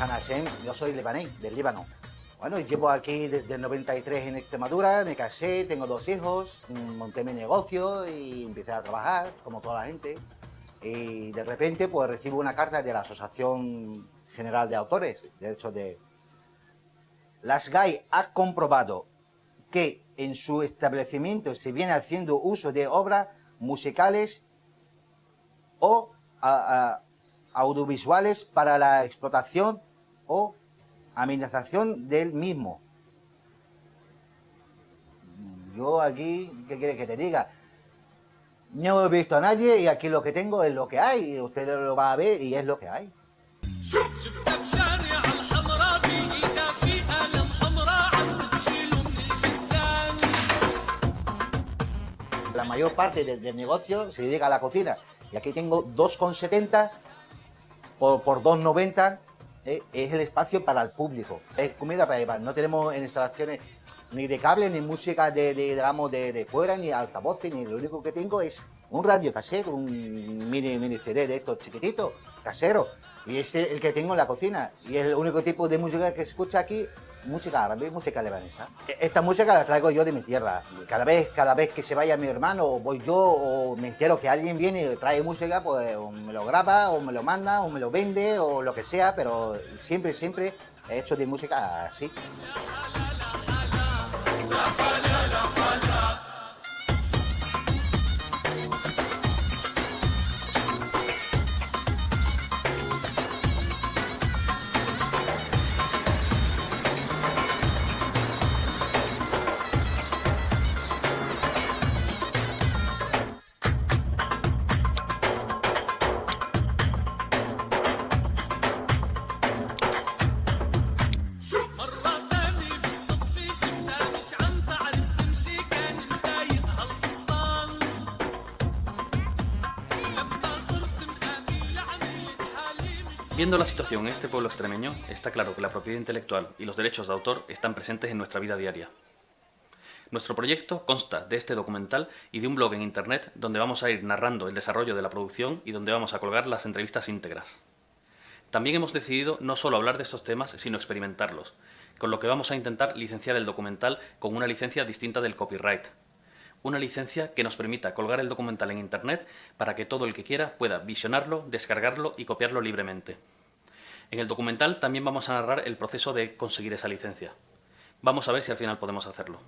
Hashem, yo soy libanés, del Líbano. Bueno, llevo aquí desde el 93 en Extremadura, me casé, tengo 2 hijos, monté mi negocio y empecé a trabajar, como toda la gente. Y de repente, pues recibo una carta de la Asociación General de Autores, Derechos de... La SGAE ha comprobado que en su establecimiento se viene haciendo uso de obras musicales o audiovisuales para la explotación o amenazación del mismo. Yo aquí, ¿qué quieres que te diga? No he visto a nadie y aquí lo que tengo es lo que hay. Y usted lo va a ver y es lo que hay. La mayor parte del negocio se dedica a la cocina. Y aquí tengo 2,70 por 2,90. Es el espacio para el público. Es comida para llevar. No tenemos instalaciones ni de cable, ni música de fuera, ni altavoces, ni lo único que tengo es un radio casero, un mini CD de estos chiquititos, casero. Y es el que tengo en la cocina. Y es el único tipo de música que se escucha aquí, música árabe, música libanesa. Esta música la traigo yo de mi tierra. Cada vez que se vaya mi hermano, o voy yo, o me entero que alguien viene y trae música, pues o me lo graba, o me lo manda, o me lo vende, o lo que sea, pero siempre he hecho de música así. Viendo la situación en este pueblo extremeño, está claro que la propiedad intelectual y los derechos de autor están presentes en nuestra vida diaria. Nuestro proyecto consta de este documental y de un blog en internet donde vamos a ir narrando el desarrollo de la producción y donde vamos a colgar las entrevistas íntegras. También hemos decidido no solo hablar de estos temas, sino experimentarlos, con lo que vamos a intentar licenciar el documental con una licencia distinta del copyright. Una licencia que nos permita colgar el documental en internet para que todo el que quiera pueda visionarlo, descargarlo y copiarlo libremente. En el documental también vamos a narrar el proceso de conseguir esa licencia. Vamos a ver si al final podemos hacerlo.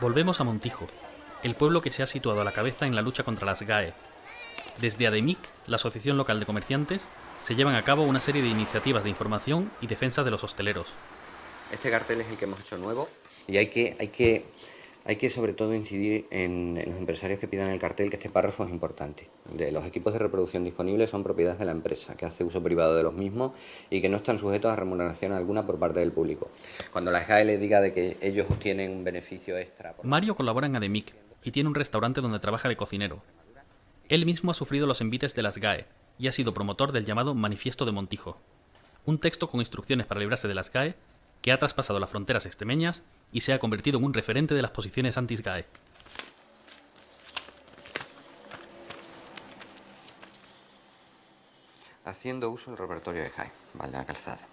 Volvemos a Montijo, el pueblo que se ha situado a la cabeza en la lucha contra las GAE. Desde ADEMIC, la Asociación Local de Comerciantes, se llevan a cabo una serie de iniciativas de información y defensa de los hosteleros. Este cartel es el que hemos hecho nuevo y hay que sobre todo incidir en los empresarios que pidan el cartel, que este párrafo es importante. Los equipos de reproducción disponibles son propiedad de la empresa, que hace uso privado de los mismos y que no están sujetos a remuneración alguna por parte del público. Cuando la SGAE le diga de que ellos obtienen un beneficio extra... Mario colabora en ADEMIC y tiene un restaurante donde trabaja de cocinero. Él mismo ha sufrido los envites de las GAE y ha sido promotor del llamado Manifiesto de Montijo, un texto con instrucciones para librarse de las GAE que ha traspasado las fronteras extremeñas y se ha convertido en un referente de las posiciones anti-SGAE. Haciendo uso del repertorio de SGAE, Val de la Calzada.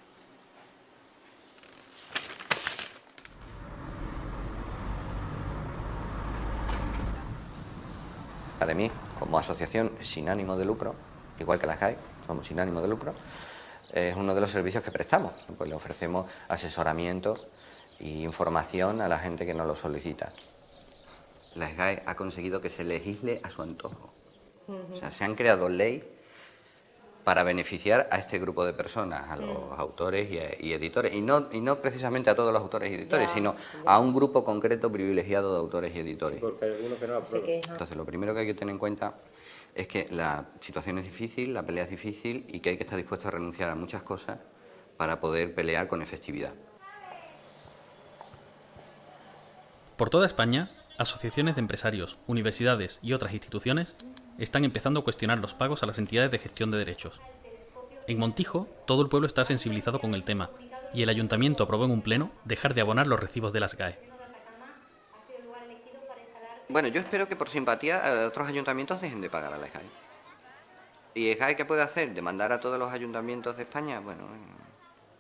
ADEMIC, como asociación sin ánimo de lucro, igual que la SGAE, somos sin ánimo de lucro, es uno de los servicios que prestamos. Pues le ofrecemos asesoramiento e información a la gente que nos lo solicita. La SGAE ha conseguido que se legisle a su antojo. O sea, se han creado leyes para beneficiar a este grupo de personas, a los autores y editores. Y no precisamente a todos los autores y editores, sino a un grupo concreto privilegiado de autores y editores. Porque hay algunos que no aprueban. Entonces, lo primero que hay que tener en cuenta es que la situación es difícil, la pelea es difícil y que hay que estar dispuesto a renunciar a muchas cosas para poder pelear con efectividad. Por toda España, asociaciones de empresarios, universidades y otras instituciones están empezando a cuestionar los pagos a las entidades de gestión de derechos. En Montijo, todo el pueblo está sensibilizado con el tema y el ayuntamiento aprobó en un pleno dejar de abonar los recibos de las GAE. Bueno, yo espero que por simpatía otros ayuntamientos dejen de pagar a la SGAE. ¿Y SGAE qué puede hacer? ¿Demandar a todos los ayuntamientos de España? Bueno,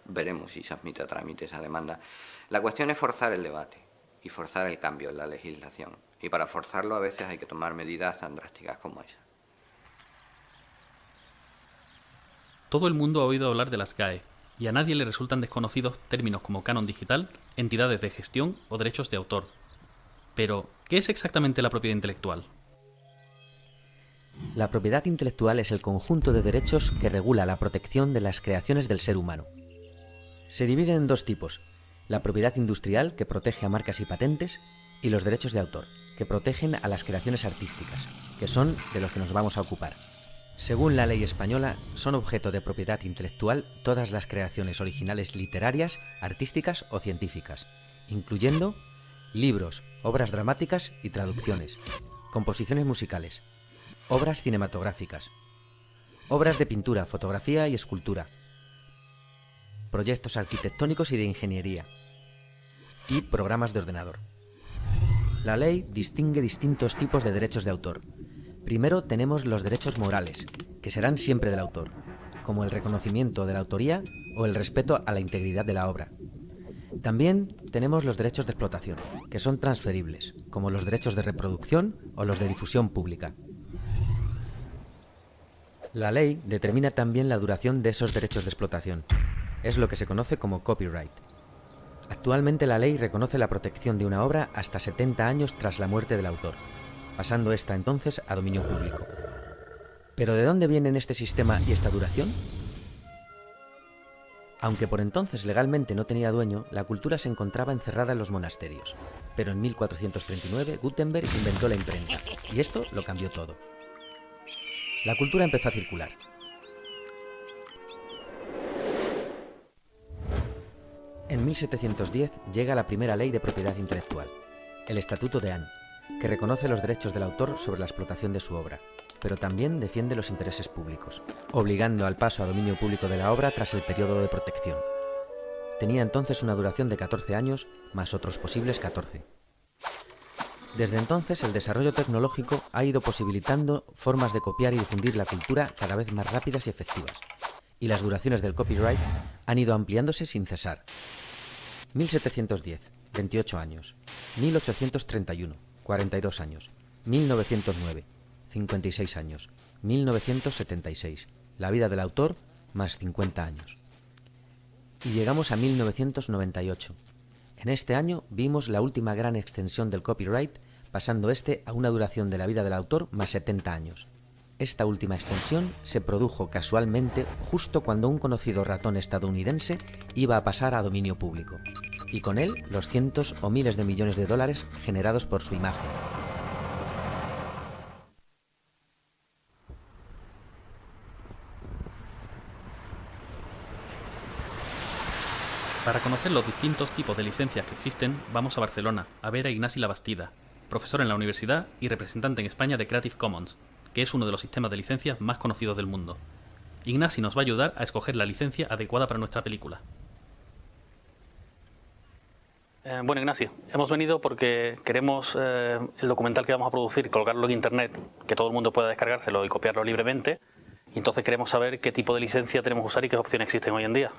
veremos si se admite a trámite esa demanda. La cuestión es forzar el debate y forzar el cambio en la legislación. Y para forzarlo a veces hay que tomar medidas tan drásticas como esa. Todo el mundo ha oído hablar de las GAE, y a nadie le resultan desconocidos términos como canon digital, entidades de gestión o derechos de autor. Pero, ¿qué es exactamente la propiedad intelectual? La propiedad intelectual es el conjunto de derechos que regula la protección de las creaciones del ser humano. Se divide en dos tipos: la propiedad industrial, que protege a marcas y patentes, y los derechos de autor, que protegen a las creaciones artísticas, que son de los que nos vamos a ocupar. Según la ley española, son objeto de propiedad intelectual todas las creaciones originales literarias, artísticas o científicas, incluyendo libros, obras dramáticas y traducciones, composiciones musicales, obras cinematográficas, obras de pintura, fotografía y escultura, proyectos arquitectónicos y de ingeniería, y programas de ordenador. La ley distingue distintos tipos de derechos de autor. Primero tenemos los derechos morales, que serán siempre del autor, como el reconocimiento de la autoría o el respeto a la integridad de la obra. También tenemos los derechos de explotación, que son transferibles, como los derechos de reproducción o los de difusión pública. La ley determina también la duración de esos derechos de explotación. Es lo que se conoce como copyright. Actualmente la ley reconoce la protección de una obra hasta 70 años tras la muerte del autor, pasando esta entonces a dominio público. ¿Pero de dónde vienen este sistema y esta duración? Aunque por entonces legalmente no tenía dueño, la cultura se encontraba encerrada en los monasterios. Pero en 1439 Gutenberg inventó la imprenta, y esto lo cambió todo. La cultura empezó a circular. En 1710 llega la primera ley de propiedad intelectual, el Estatuto de Anne, que reconoce los derechos del autor sobre la explotación de su obra, pero también defiende los intereses públicos, obligando al paso a dominio público de la obra tras el periodo de protección. Tenía entonces una duración de 14 años, más otros posibles 14. Desde entonces, el desarrollo tecnológico ha ido posibilitando formas de copiar y difundir la cultura cada vez más rápidas y efectivas, y las duraciones del copyright han ido ampliándose sin cesar. 1710, 28 años. 1831, 42 años. 1909, 56 años. 1976, la vida del autor, más 50 años. Y llegamos a 1998. En este año vimos la última gran extensión del copyright, pasando este a una duración de la vida del autor más 70 años. Esta última extensión se produjo casualmente justo cuando un conocido ratón estadounidense iba a pasar a dominio público, y con él los cientos o miles de millones de dólares generados por su imagen. Para conocer los distintos tipos de licencias que existen, vamos a Barcelona a ver a Ignasi Labastida, profesor en la universidad y representante en España de Creative Commons, que es uno de los sistemas de licencias más conocidos del mundo. Ignasi nos va a ayudar a escoger la licencia adecuada para nuestra película. Bueno, Ignasi, hemos venido porque queremos el documental que vamos a producir, colgarlo en internet, que todo el mundo pueda descargárselo y copiarlo libremente. Y entonces queremos saber qué tipo de licencia tenemos que usar y qué opciones existen hoy en día.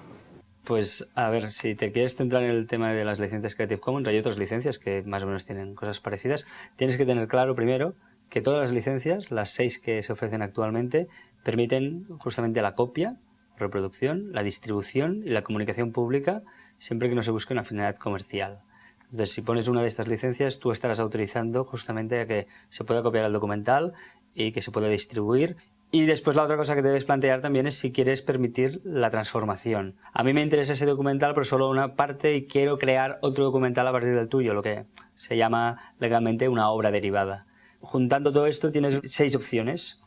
Pues a ver, si te quieres centrar en el tema de las licencias Creative Commons, hay otras licencias que más o menos tienen cosas parecidas. Tienes que tener claro primero que todas las licencias, las 6 que se ofrecen actualmente, permiten justamente la copia, reproducción, la distribución y la comunicación pública, siempre que no se busque una finalidad comercial. Entonces, si pones una de estas licencias, tú estarás autorizando justamente a que se pueda copiar el documental y que se pueda distribuir. Y después la otra cosa que debes plantear también es si quieres permitir la transformación. A mí me interesa ese documental, pero solo una parte, y quiero crear otro documental a partir del tuyo, lo que se llama legalmente una obra derivada. Juntando todo esto tienes 6 opciones,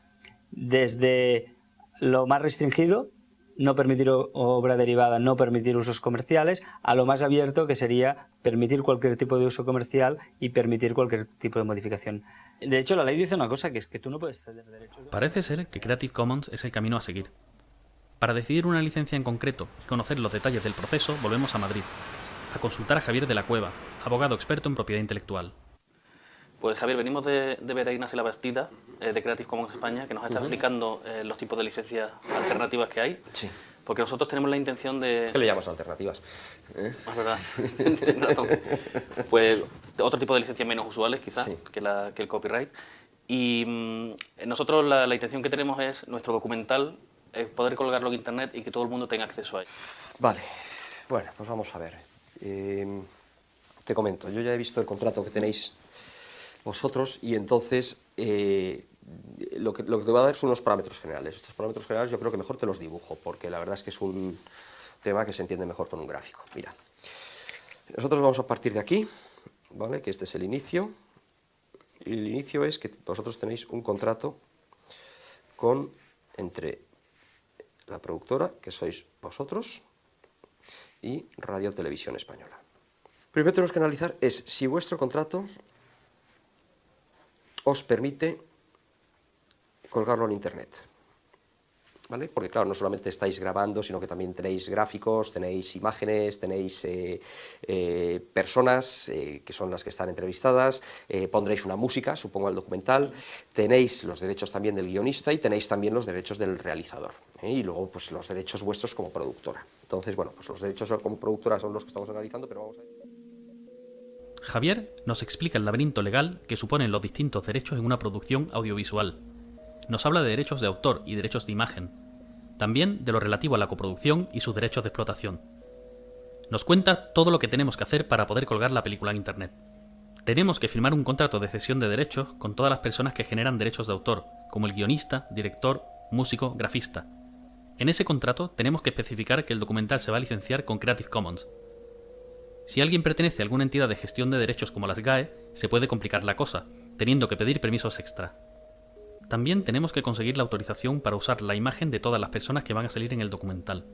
desde lo más restringido, no permitir obra derivada, no permitir usos comerciales, a lo más abierto, que sería permitir cualquier tipo de uso comercial y permitir cualquier tipo de modificación. De hecho, la ley dice una cosa, que es que tú no puedes ceder derechos. Parece ser que Creative Commons es el camino a seguir. Para decidir una licencia en concreto y conocer los detalles del proceso, volvemos a Madrid, a consultar a Javier de la Cueva, abogado experto en propiedad intelectual. Pues Javier, venimos de ver a Ignacio Labastida, de Creative Commons España, que nos está explicando los tipos de licencias alternativas que hay. Sí. Porque nosotros tenemos la intención de... ¿Qué le llamas alternativas? Es verdad, tienes razón. Pues otro tipo de licencias menos usuales, quizás, Sí. que el copyright. Y nosotros la intención que tenemos es nuestro documental, poder colgarlo en internet y que todo el mundo tenga acceso a él. Vale, bueno, pues vamos a ver. Te comento, yo ya he visto el contrato que tenéis vosotros y entonces lo que te voy a dar son unos parámetros generales. Estos parámetros generales yo creo que mejor te los dibujo, porque la verdad es que es un tema que se entiende mejor con un gráfico. Mira, nosotros vamos a partir de aquí, ¿vale? Que este es el inicio. Y el inicio es que vosotros tenéis un contrato entre la productora, que sois vosotros, y Radio Televisión Española. Primero tenemos que analizar es si vuestro contrato os permite colgarlo en internet, ¿vale? Porque claro, no solamente estáis grabando, sino que también tenéis gráficos, tenéis imágenes, tenéis personas que son las que están entrevistadas, pondréis una música, supongo, al documental, tenéis los derechos también del guionista y tenéis también los derechos del realizador, y luego pues los derechos vuestros como productora. Entonces, bueno, pues los derechos como productora son los que estamos analizando, pero vamos a ver. Javier nos explica el laberinto legal que suponen los distintos derechos en una producción audiovisual. Nos habla de derechos de autor y derechos de imagen, también de lo relativo a la coproducción y sus derechos de explotación. Nos cuenta todo lo que tenemos que hacer para poder colgar la película en internet. Tenemos que firmar un contrato de cesión de derechos con todas las personas que generan derechos de autor, como el guionista, director, músico, grafista. En ese contrato tenemos que especificar que el documental se va a licenciar con Creative Commons. Si alguien pertenece a alguna entidad de gestión de derechos como las GAE, se puede complicar la cosa, teniendo que pedir permisos extra. También tenemos que conseguir la autorización para usar la imagen de todas las personas que van a salir en el documental.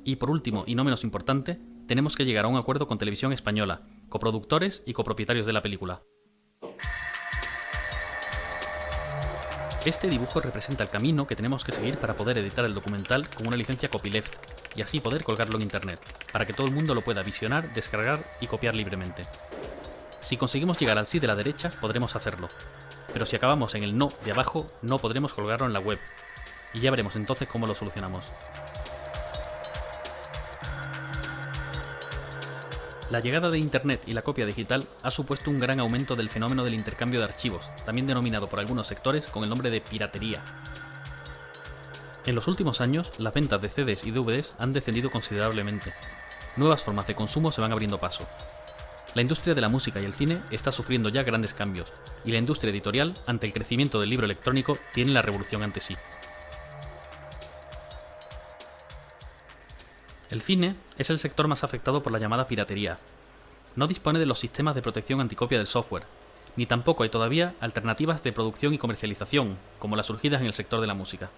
Y por último, y no menos importante, tenemos que llegar a un acuerdo con Televisión Española, coproductores y copropietarios de la película. Este dibujo representa el camino que tenemos que seguir para poder editar el documental con una licencia copyleft y así poder colgarlo en internet, para que todo el mundo lo pueda visionar, descargar y copiar libremente. Si conseguimos llegar al sí de la derecha, podremos hacerlo, pero si acabamos en el no de abajo, no podremos colgarlo en la web, y ya veremos entonces cómo lo solucionamos. La llegada de Internet y la copia digital ha supuesto un gran aumento del fenómeno del intercambio de archivos, también denominado por algunos sectores con el nombre de piratería. En los últimos años, las ventas de CDs y DVDs han descendido considerablemente. Nuevas formas de consumo se van abriendo paso. La industria de la música y el cine está sufriendo ya grandes cambios, y la industria editorial, ante el crecimiento del libro electrónico, tiene la revolución ante sí. El cine es el sector más afectado por la llamada piratería. No dispone de los sistemas de protección anticopia del software, ni tampoco hay todavía alternativas de producción y comercialización, como las surgidas en el sector de la música.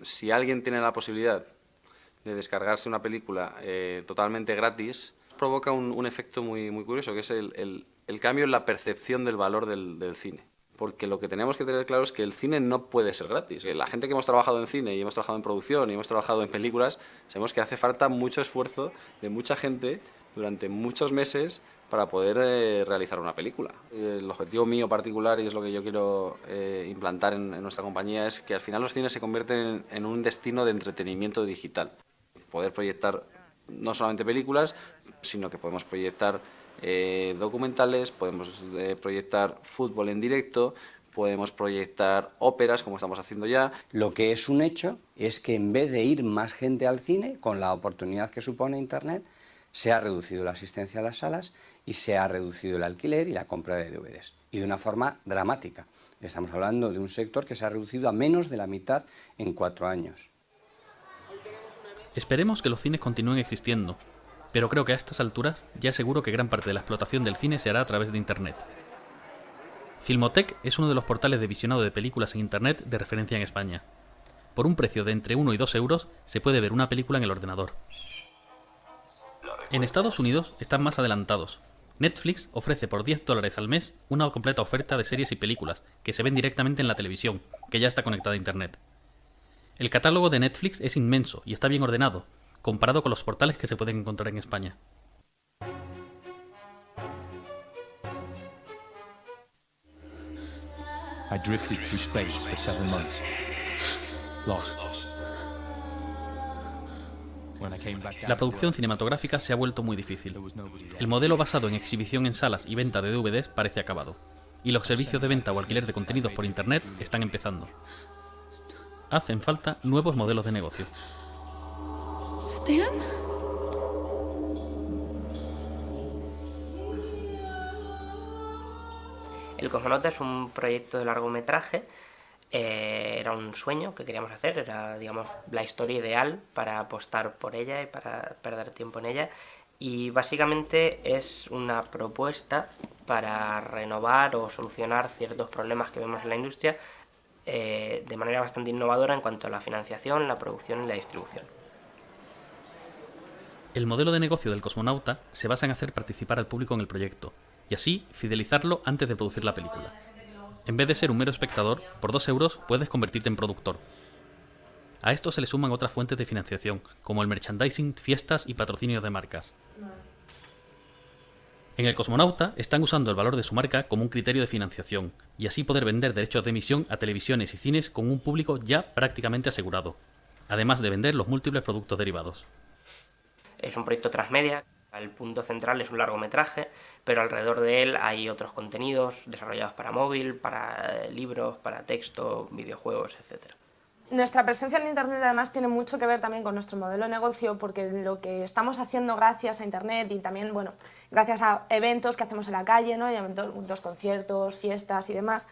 Si alguien tiene la posibilidad de descargarse una película totalmente gratis, provoca un efecto muy curioso, que es el cambio en la percepción del valor del cine. Porque lo que tenemos que tener claro es que el cine no puede ser gratis. La gente que hemos trabajado en cine y hemos trabajado en producción y hemos trabajado en películas, sabemos que hace falta mucho esfuerzo de mucha gente durante muchos meses para poder realizar una película. El objetivo mío particular, y es lo que yo quiero implantar en nuestra compañía, es que al final los cines se convierten en un destino de entretenimiento digital. Poder proyectar no solamente películas, sino que podemos proyectar documentales, podemos proyectar fútbol en directo, podemos proyectar óperas, como estamos haciendo ya. Lo que es un hecho es que en vez de ir más gente al cine, con la oportunidad que supone Internet, se ha reducido la asistencia a las salas y se ha reducido el alquiler y la compra de DVDs. Y de una forma dramática. Estamos hablando de un sector que se ha reducido a menos de la mitad en 4 años. Esperemos que los cines continúen existiendo, pero creo que a estas alturas ya es seguro que gran parte de la explotación del cine se hará a través de Internet. Filmotec es uno de los portales de visionado de películas en Internet de referencia en España. Por un precio de entre 1 y 2 euros se puede ver una película en el ordenador. En Estados Unidos están más adelantados. Netflix ofrece por $10 al mes una completa oferta de series y películas que se ven directamente en la televisión, que ya está conectada a Internet. El catálogo de Netflix es inmenso y está bien ordenado, comparado con los portales que se pueden encontrar en España. I drifted through space for 7 months. Lost. When I came back down La to producción Earth, cinematográfica se ha vuelto muy difícil. there was nobody there. El modelo basado en exhibición en salas y venta de DVDs parece acabado, y los servicios de venta o alquiler de contenidos por Internet están empezando. Hacen falta nuevos modelos de negocio. ¿Stan? El Cosmonauta es un proyecto de largometraje, era un sueño que queríamos hacer, era, digamos, la historia ideal para apostar por ella y para perder tiempo en ella, y básicamente es una propuesta para renovar o solucionar ciertos problemas que vemos en la industria de manera bastante innovadora en cuanto a la financiación, la producción y la distribución. El modelo de negocio del Cosmonauta se basa en hacer participar al público en el proyecto, y así fidelizarlo antes de producir la película. En vez de ser un mero espectador, por 2 euros puedes convertirte en productor. A esto se le suman otras fuentes de financiación, como el merchandising, fiestas y patrocinios de marcas. En el Cosmonauta están usando el valor de su marca como un criterio de financiación, y así poder vender derechos de emisión a televisiones y cines con un público ya prácticamente asegurado, además de vender los múltiples productos derivados. Es un proyecto transmedia, el punto central es un largometraje, pero alrededor de él hay otros contenidos desarrollados para móvil, para libros, para texto, videojuegos, etc. Nuestra presencia en Internet además tiene mucho que ver también con nuestro modelo de negocio, porque lo que estamos haciendo gracias a Internet y también, bueno, gracias a eventos que hacemos en la calle, ¿no? Y eventos, conciertos, fiestas y demás,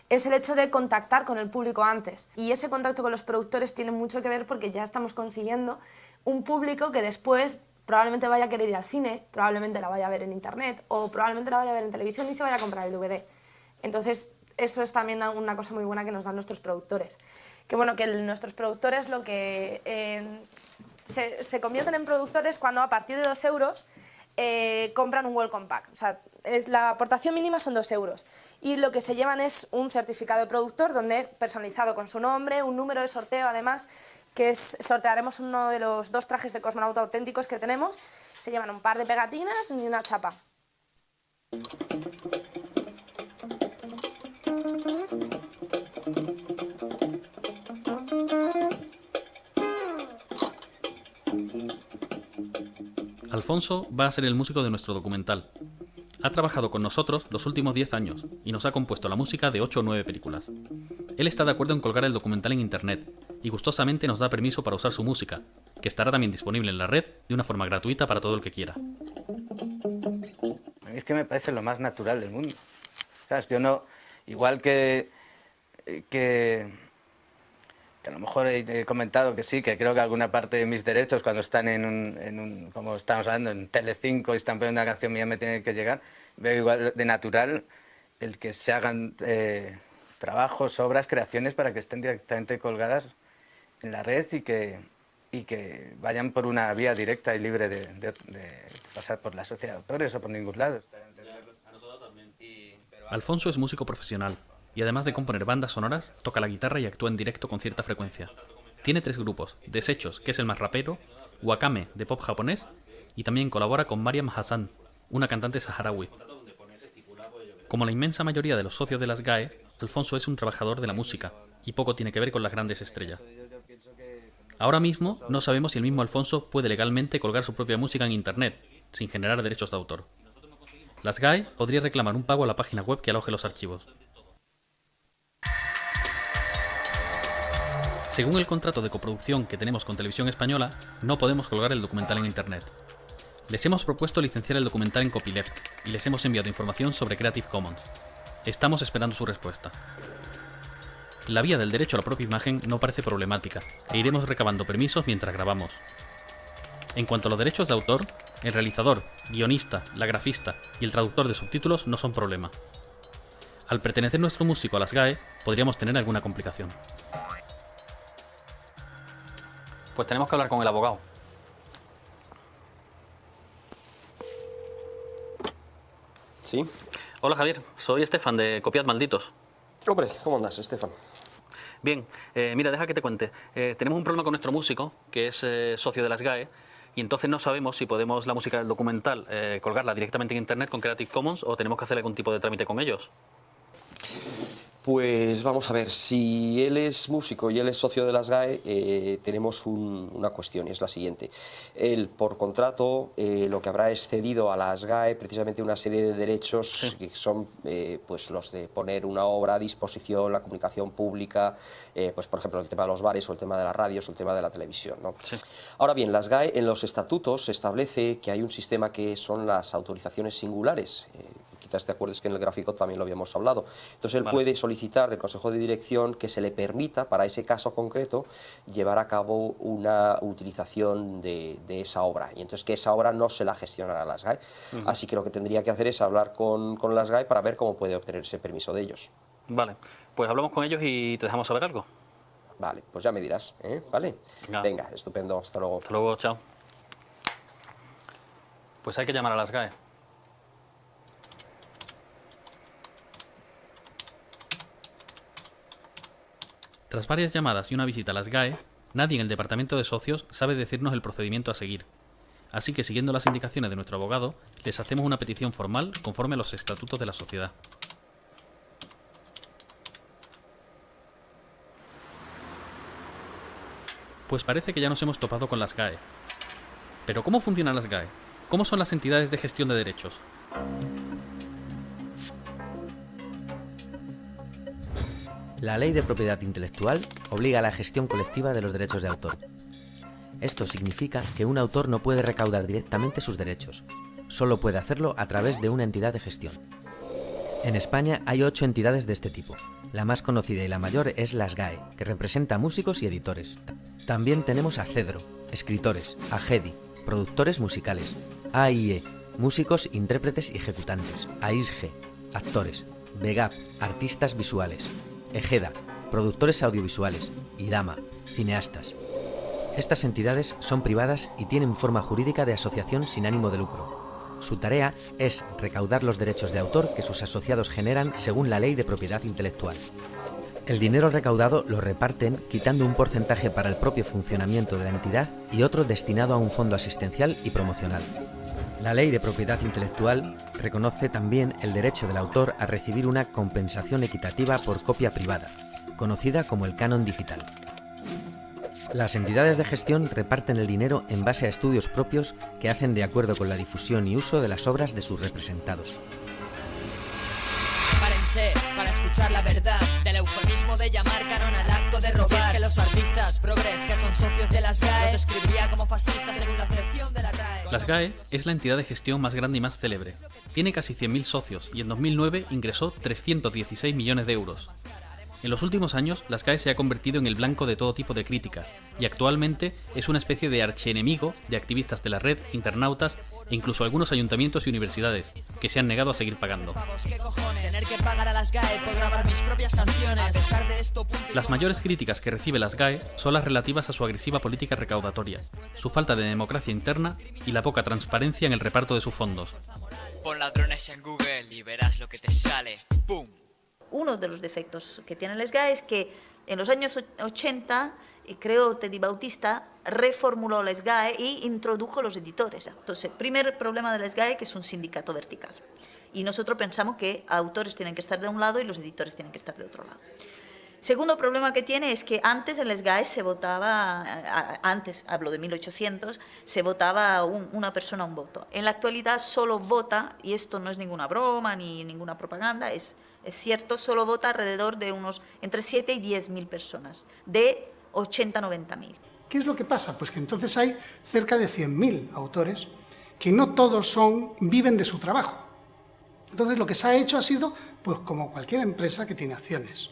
es el hecho de contactar con el público antes. Y ese contacto con los productores tiene mucho que ver porque ya estamos consiguiendo un público que después probablemente vaya a querer ir al cine, probablemente la vaya a ver en Internet o probablemente la vaya a ver en televisión y se vaya a comprar el DVD. Entonces, eso es también una cosa muy buena que nos dan nuestros productores. Que bueno, que nuestros productores lo que se convierten en productores cuando a partir de 2 euros compran un welcome pack. O sea, la aportación mínima son 2 euros. Y lo que se llevan es un certificado de productor donde personalizado con su nombre, un número de sorteo además, que sortearemos uno de los 2 trajes de cosmonauta auténticos que tenemos. Se llevan un par de pegatinas y una chapa. Alfonso va a ser el músico de nuestro documental. Ha trabajado con nosotros los últimos 10 años y nos ha compuesto la música de 8 o 9 películas. Él está de acuerdo en colgar el documental en Internet y gustosamente nos da permiso para usar su música, que estará también disponible en la red de una forma gratuita para todo el que quiera. A mí es que me parece lo más natural del mundo. ¿Sabes? Yo no, igual que a lo mejor he comentado que sí, que creo que alguna parte de mis derechos cuando están como estamos hablando, en Telecinco y están poniendo una canción mía me tiene que llegar, veo igual de natural el que se hagan trabajos, obras, creaciones para que estén directamente colgadas en la red y que vayan por una vía directa y libre de pasar por la sociedad de autores o por ningún lado. Alfonso es músico profesional y además de componer bandas sonoras, toca la guitarra y actúa en directo con cierta frecuencia. Tiene 3 grupos, Desechos, que es el más rapero, Wakame, de pop japonés, y también colabora con Mariam Hassan, una cantante saharaui. Como la inmensa mayoría de los socios de las GAE, Alfonso es un trabajador de la música, y poco tiene que ver con las grandes estrellas. Ahora mismo no sabemos si el mismo Alfonso puede legalmente colgar su propia música en Internet, sin generar derechos de autor. Las GAE podría reclamar un pago a la página web que aloje los archivos. Según el contrato de coproducción que tenemos con Televisión Española, no podemos colgar el documental en Internet. Les hemos propuesto licenciar el documental en copyleft y les hemos enviado información sobre Creative Commons. Estamos esperando su respuesta. La vía del derecho a la propia imagen no parece problemática e iremos recabando permisos mientras grabamos. En cuanto a los derechos de autor, el realizador, guionista, la grafista y el traductor de subtítulos no son problema. Al pertenecer nuestro músico a las GAE, podríamos tener alguna complicación. Pues tenemos que hablar con el abogado. ¿Sí? Hola Javier, soy Estefan de Copiad Malditos. Hombre, ¿cómo andas, Estefan? Bien, mira, deja que te cuente. Tenemos un problema con nuestro músico, que es socio de las GAE, y entonces no sabemos si podemos la música del documental colgarla directamente en Internet con Creative Commons o tenemos que hacer algún tipo de trámite con ellos. Pues vamos a ver, si él es músico y él es socio de la SGAE, tenemos una cuestión, y es la siguiente. Él, por contrato, lo que habrá es cedido a la SGAE precisamente una serie de derechos que son pues los de poner una obra a disposición, la comunicación pública, pues por ejemplo el tema de los bares o el tema de las radios o el tema de la televisión, ¿no? Sí. Ahora bien, la SGAE en los estatutos se establece que hay un sistema que son las autorizaciones singulares. Quizás te acuerdes que en el gráfico también lo habíamos hablado. Entonces él puede solicitar del Consejo de Dirección que se le permita, para ese caso concreto, llevar a cabo una utilización de esa obra. Y entonces que esa obra no se la gestionará la SGAE. Así que lo que tendría que hacer es hablar con la SGAE para ver cómo puede obtener ese permiso de ellos. Vale, pues hablamos con ellos y te dejamos saber algo. Vale, pues ya me dirás, ¿eh? Vale. Venga, estupendo, hasta luego. Hasta luego, chao. Pues hay que llamar a la SGAE. Tras varias llamadas y una visita a la SGAE, nadie en el departamento de socios sabe decirnos el procedimiento a seguir. Así que, siguiendo las indicaciones de nuestro abogado, les hacemos una petición formal conforme a los estatutos de la sociedad. Pues parece que ya nos hemos topado con la SGAE. ¿Pero cómo funcionan las SGAE? ¿Cómo son las entidades de gestión de derechos? La Ley de Propiedad Intelectual obliga a la gestión colectiva de los derechos de autor. Esto significa que un autor no puede recaudar directamente sus derechos, solo puede hacerlo a través de una entidad de gestión. En España hay 8 entidades de este tipo. La más conocida y la mayor es la SGAE, que representa a músicos y editores. También tenemos a CEDRO, escritores, a GEDI, productores musicales, AIE, músicos, intérpretes y ejecutantes, a ISGE, actores, VEGAP, artistas visuales, EGEDA, productores audiovisuales, IDAMA, cineastas. Estas entidades son privadas y tienen forma jurídica de asociación sin ánimo de lucro. Su tarea es recaudar los derechos de autor que sus asociados generan según la Ley de Propiedad Intelectual. El dinero recaudado lo reparten quitando un porcentaje para el propio funcionamiento de la entidad y otro destinado a un fondo asistencial y promocional. La Ley de Propiedad Intelectual reconoce también el derecho del autor a recibir una compensación equitativa por copia privada, conocida como el canon digital. Las entidades de gestión reparten el dinero en base a estudios propios que hacen de acuerdo con la difusión y uso de las obras de sus representados. Párense para escuchar la verdad del eufemismo de llamar canon al acto de robar. Y es que los artistas progres que son socios de las SGAE los describiría como fascistas según la acepción de la RAE. La SGAE es la entidad de gestión más grande y más célebre. Tiene casi 100.000 socios y en 2009 ingresó 316 millones de euros. En los últimos años, la SGAE se ha convertido en el blanco de todo tipo de críticas y actualmente es una especie de archienemigo de activistas de la red, internautas e incluso algunos ayuntamientos y universidades que se han negado a seguir pagando. Las mayores críticas que recibe la SGAE son las relativas a su agresiva política recaudatoria, su falta de democracia interna y la poca transparencia en el reparto de sus fondos. Pon ladrones en Google y verás lo que te sale. ¡Pum! Uno de los defectos que tiene la SGAE es que en los años 80, creo Teddy Bautista reformuló la SGAE y introdujo los editores. Entonces, primer problema de la SGAE, que es un sindicato vertical. Y nosotros pensamos que autores tienen que estar de un lado y los editores tienen que estar de otro lado. Segundo problema que tiene es que antes en la SGAE se votaba, antes, hablo de 1800, se votaba una persona un voto. En la actualidad solo vota, y esto no es ninguna broma ni ninguna propaganda, es cierto, solo vota alrededor de unos entre 7 y 10.000 personas, de 80 a 90.000. ¿Qué es lo que pasa? Pues que entonces hay cerca de 100.000 autores que no todos viven de su trabajo. Entonces lo que se ha hecho ha sido, pues como cualquier empresa que tiene acciones.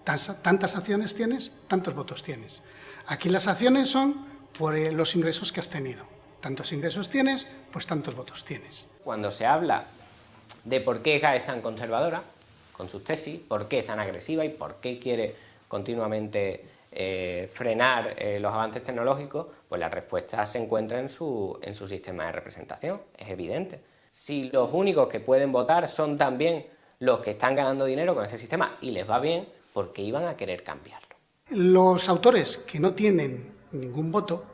Tantas acciones tienes, tantos votos tienes. Aquí las acciones son por los ingresos que has tenido. Tantos ingresos tienes, pues tantos votos tienes. Cuando se habla de por qué GAE es tan conservadora, con sus tesis, por qué es tan agresiva y por qué quiere continuamente frenar los avances tecnológicos, pues la respuesta se encuentra en su sistema de representación, es evidente. Si los únicos que pueden votar son también los que están ganando dinero con ese sistema y les va bien, ¿por qué iban a querer cambiarlo? Los autores que no tienen ningún voto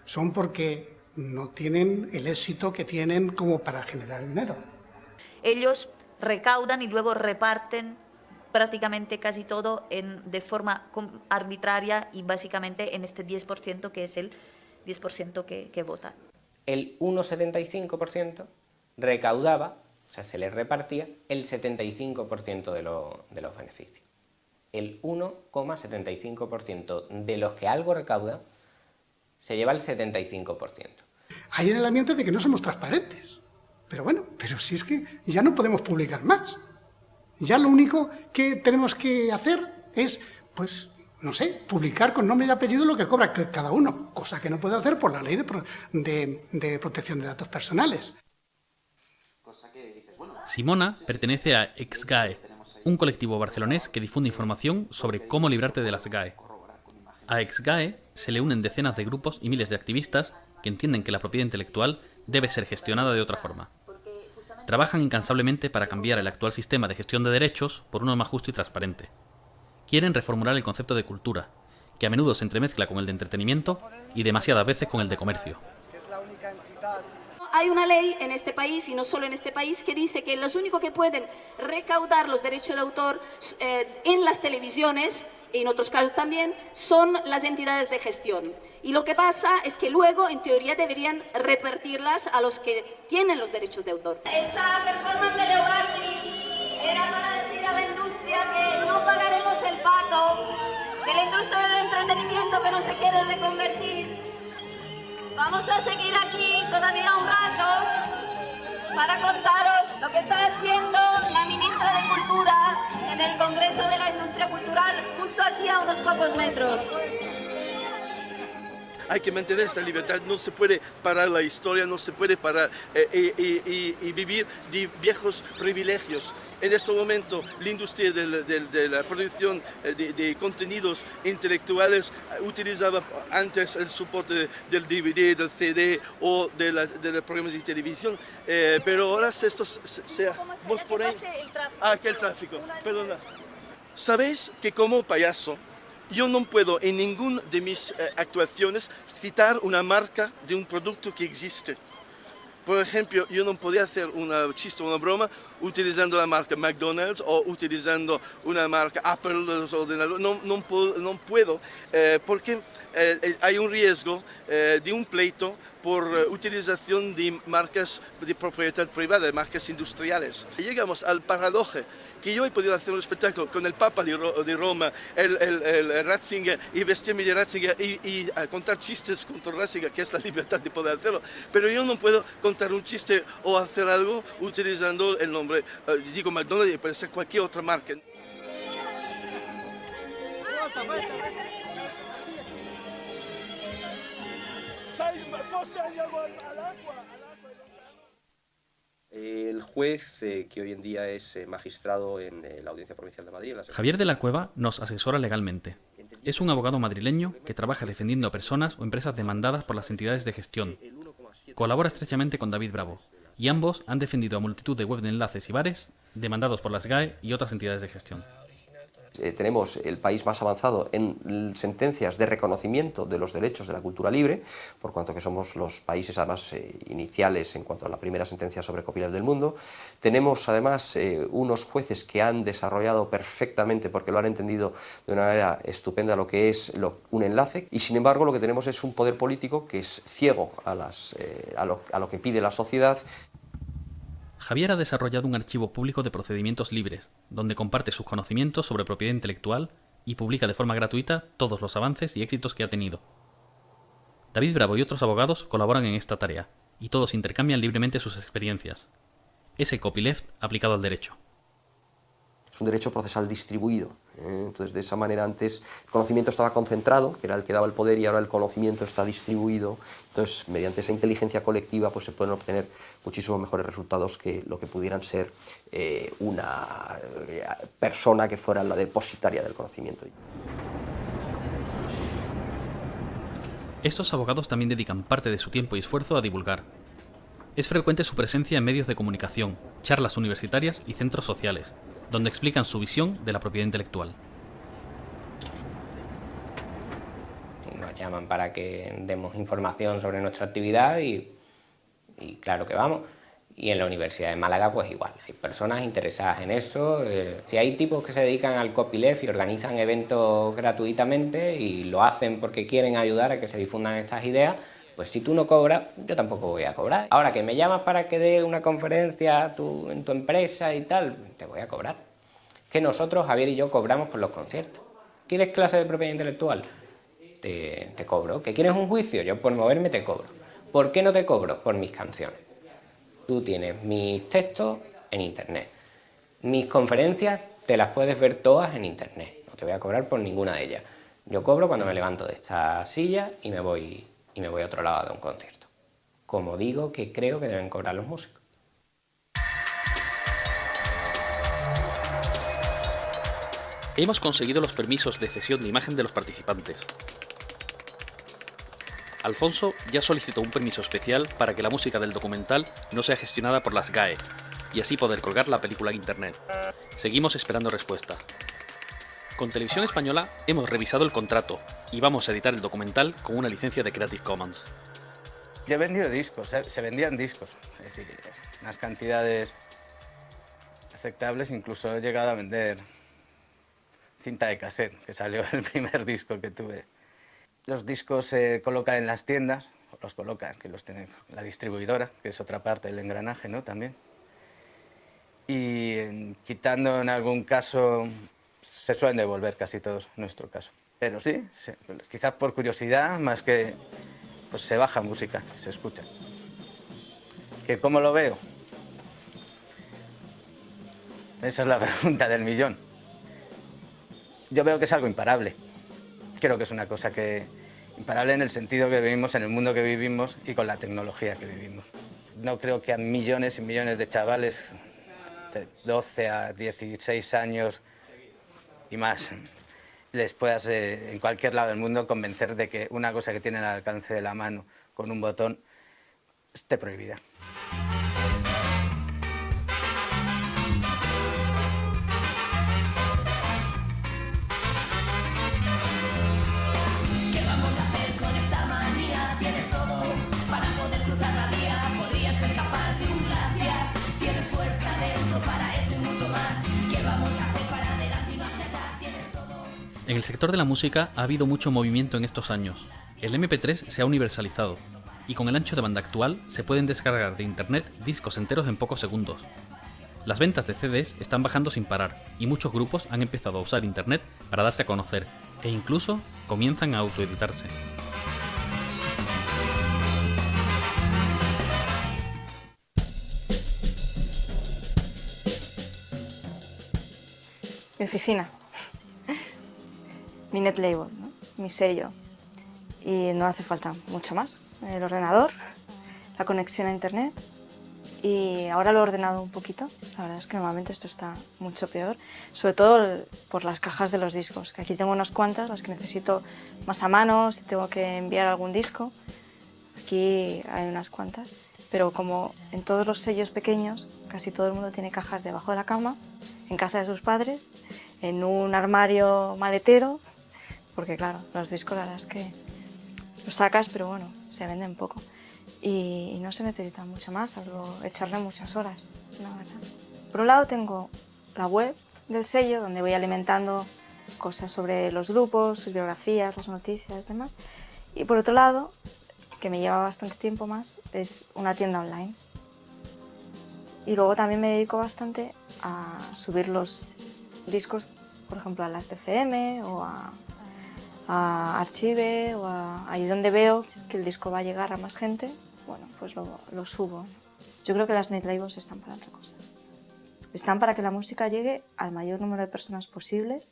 son porque no tienen el éxito que tienen como para generar dinero. Ellos recaudan y luego reparten prácticamente casi todo de forma arbitraria y básicamente en este 10% que es el 10% que vota. El 1,75% recaudaba, o sea, se le repartía el 75% de los beneficios. El 1,75% de los que algo recauda se lleva el 75%. Hay en el ambiente de que no somos transparentes. Pero bueno, pero si es que ya no podemos publicar más. Ya lo único que tenemos que hacer es, pues, no sé, publicar con nombre y apellido lo que cobra cada uno, cosa que no puede hacer por la ley de protección de datos personales. Simona pertenece a Exgae, un colectivo barcelonés que difunde información sobre cómo librarte de las GAE. A Exgae se le unen decenas de grupos y miles de activistas que entienden que la propiedad intelectual debe ser gestionada de otra forma. Trabajan incansablemente para cambiar el actual sistema de gestión de derechos por uno más justo y transparente. Quieren reformular el concepto de cultura, que a menudo se entremezcla con el de entretenimiento y demasiadas veces con el de comercio. Hay una ley en este país, y no solo en este país, que dice que los únicos que pueden recaudar los derechos de autor en las televisiones, y en otros casos también, son las entidades de gestión. Y lo que pasa es que luego, en teoría, deberían repartirlas a los que tienen los derechos de autor. Esta performance de Leogasi era para decir a la industria que no pagaremos el pato, que la industria del entretenimiento que no se quiere reconvertir. Vamos a seguir aquí todavía un rato para contaros lo que está haciendo la ministra de Cultura en el Congreso de la Industria Cultural, justo aquí a unos pocos metros. Hay que mantener esta libertad, no se puede parar la historia, no se puede parar y vivir de viejos privilegios. En este momento la industria de la producción de contenidos intelectuales utilizaba antes el soporte del DVD, del CD o de los programas de televisión, pero ahora esto ¿vos por ahí? Ah, que el tráfico, perdona. ¿Sabéis que como payaso yo no puedo en ninguna de mis actuaciones citar una marca de un producto que existe? Por ejemplo, yo no podía hacer un chiste o una broma utilizando la marca McDonald's o utilizando una marca Apple de los ordenadores. No puedo porque hay un riesgo de un pleito por utilización de marcas de propiedad privada, de marcas industriales. Llegamos al paradoja que yo he podido hacer un espectáculo con el Papa de Roma, el Ratzinger, y vestirme de Ratzinger y contar chistes contra Ratzinger, que es la libertad de poder hacerlo. Pero yo no puedo contar un chiste o hacer algo utilizando el nombre, digo McDonald's, y puede ser cualquier otra marca. El juez, que hoy en día es magistrado en la Audiencia Provincial de Madrid... Javier de la Cueva nos asesora legalmente. Es un abogado madrileño que trabaja defendiendo a personas o empresas demandadas por las entidades de gestión. Colabora estrechamente con David Bravo, y ambos han defendido a multitud de web de enlaces y bares demandados por las GAE y otras entidades de gestión. Tenemos el país más avanzado en sentencias de reconocimiento de los derechos de la cultura libre, por cuanto que somos los países además iniciales en cuanto a la primera sentencia sobre copyleft del mundo. Tenemos además unos jueces que han desarrollado perfectamente, porque lo han entendido de una manera estupenda, lo que es un enlace, y sin embargo lo que tenemos es un poder político que es ciego a lo que pide la sociedad. Javier ha desarrollado un archivo público de procedimientos libres, donde comparte sus conocimientos sobre propiedad intelectual y publica de forma gratuita todos los avances y éxitos que ha tenido. David Bravo y otros abogados colaboran en esta tarea, y todos intercambian libremente sus experiencias. Es el copyleft aplicado al derecho. Es un derecho procesal distribuido. Entonces, de esa manera, antes el conocimiento estaba concentrado, que era el que daba el poder, y ahora el conocimiento está distribuido. Entonces, mediante esa inteligencia colectiva, pues se pueden obtener muchísimos mejores resultados que lo que pudieran ser una persona que fuera la depositaria del conocimiento. Estos abogados también dedican parte de su tiempo y esfuerzo a divulgar. Es frecuente su presencia en medios de comunicación, charlas universitarias y centros sociales, donde explican su visión de la propiedad intelectual. Nos llaman para que demos información sobre nuestra actividad y claro que vamos. Y en la Universidad de Málaga pues igual, hay personas interesadas en eso. Si hay tipos que se dedican al copyleft y organizan eventos gratuitamente y lo hacen porque quieren ayudar a que se difundan estas ideas, pues si tú no cobras, yo tampoco voy a cobrar. Ahora que me llamas para que dé una conferencia en tu empresa y tal, te voy a cobrar. Que nosotros, Javier y yo, cobramos por los conciertos. ¿Quieres clase de propiedad intelectual? Te cobro. ¿Que quieres un juicio? Yo por moverme te cobro. ¿Por qué no te cobro? Por mis canciones. Tú tienes mis textos en internet. Mis conferencias te las puedes ver todas en internet. No te voy a cobrar por ninguna de ellas. Yo cobro cuando me levanto de esta silla y me voy a otro lado a dar un concierto. Como digo que creo que deben cobrar los músicos. Hemos conseguido los permisos de cesión de imagen de los participantes. Alfonso ya solicitó un permiso especial para que la música del documental no sea gestionada por las GAE y así poder colgar la película en internet. Seguimos esperando respuesta. Con Televisión Española hemos revisado el contrato y vamos a editar el documental con una licencia de Creative Commons. Yo he vendido discos, se vendían discos, es decir, unas cantidades aceptables, incluso he llegado a vender cinta de cassette, que salió el primer disco que tuve. Los discos se colocan en las tiendas, los colocan, que los tiene la distribuidora, que es otra parte del engranaje, ¿no? También. Y quitando en algún caso, se suelen devolver casi todos, en nuestro caso. Pero sí, quizás por curiosidad, más que pues se baja música, se escucha. ¿Que cómo lo veo? Esa es la pregunta del millón. Yo veo que es algo imparable. Creo que es una cosa imparable en el sentido que vivimos, en el mundo que vivimos y con la tecnología que vivimos. No creo que a millones y millones de chavales de 12 a 16 años y más les puedas en cualquier lado del mundo convencer de que una cosa que tienen al alcance de la mano con un botón esté prohibida. En el sector de la música ha habido mucho movimiento en estos años. El MP3 se ha universalizado y con el ancho de banda actual se pueden descargar de internet discos enteros en pocos segundos. Las ventas de CDs están bajando sin parar y muchos grupos han empezado a usar internet para darse a conocer e incluso comienzan a autoeditarse. Mi oficina, mi net label, ¿no? Mi sello, y no hace falta mucho más. El ordenador, la conexión a internet, y ahora lo he ordenado un poquito. La verdad es que normalmente esto está mucho peor, sobre todo por las cajas de los discos, que aquí tengo unas cuantas, las que necesito más a mano, si tengo que enviar algún disco. Aquí hay unas cuantas, pero como en todos los sellos pequeños, casi todo el mundo tiene cajas debajo de la cama, en casa de sus padres, en un armario maletero, porque claro, los discos la verdad es que los sacas, pero bueno, se venden poco. Y no se necesita mucho más, salvo echarle muchas horas, la verdad. Por un lado tengo la web del sello, donde voy alimentando cosas sobre los grupos, sus biografías, las noticias, demás. Y por otro lado, que me lleva bastante tiempo más, es una tienda online. Y luego también me dedico bastante a subir los discos, por ejemplo, a Last.fm o a Archive o ahí donde veo que el disco va a llegar a más gente, bueno, pues lo subo. Yo creo que las net labels están para otra cosa. Están para que la música llegue al mayor número de personas posibles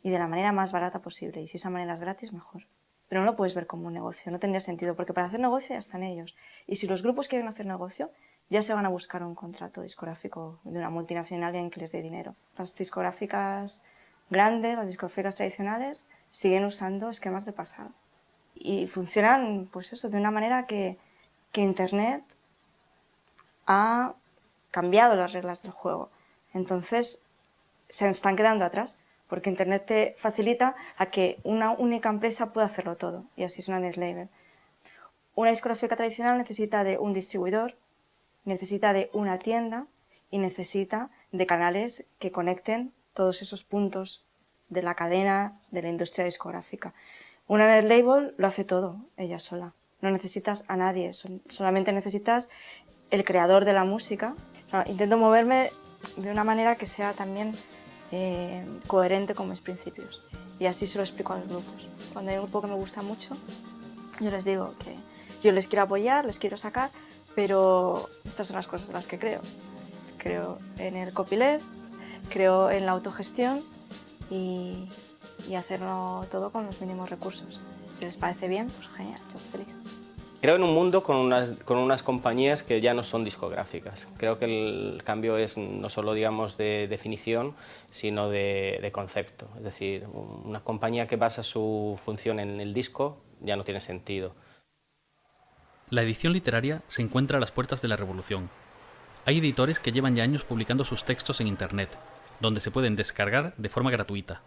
y de la manera más barata posible. Y si esa manera es gratis, mejor. Pero no lo puedes ver como un negocio, no tendría sentido, porque para hacer negocio ya están ellos. Y si los grupos quieren hacer negocio, ya se van a buscar un contrato discográfico de una multinacional en que les dé dinero. Las discográficas grandes, las discográficas tradicionales, siguen usando esquemas de pasado. Y funcionan, pues eso, de una manera que Internet ha cambiado las reglas del juego. Entonces, se están quedando atrás, porque Internet te facilita a que una única empresa pueda hacerlo todo, y así es una net label. Una discográfica tradicional necesita de un distribuidor, necesita de una tienda y necesita de canales que conecten todos esos puntos de la cadena de la industria discográfica. Una net label lo hace todo ella sola. No necesitas a nadie, solamente necesitas el creador de la música. Intento moverme de una manera que sea también coherente con mis principios. Y así se lo explico a los grupos. Cuando hay un grupo que me gusta mucho, yo les digo que yo les quiero apoyar, les quiero sacar, pero estas son las cosas en las que creo. Creo en el copyleft, creo en la autogestión y hacerlo todo con los mínimos recursos. Si les parece bien, pues genial, yo feliz. Creo en un mundo con unas compañías que ya no son discográficas. Creo que el cambio es no solo, digamos, de definición, sino de concepto. Es decir, una compañía que basa su función en el disco ya no tiene sentido. La edición literaria se encuentra a las puertas de la revolución. Hay editores que llevan ya años publicando sus textos en Internet, donde se pueden descargar de forma gratuita.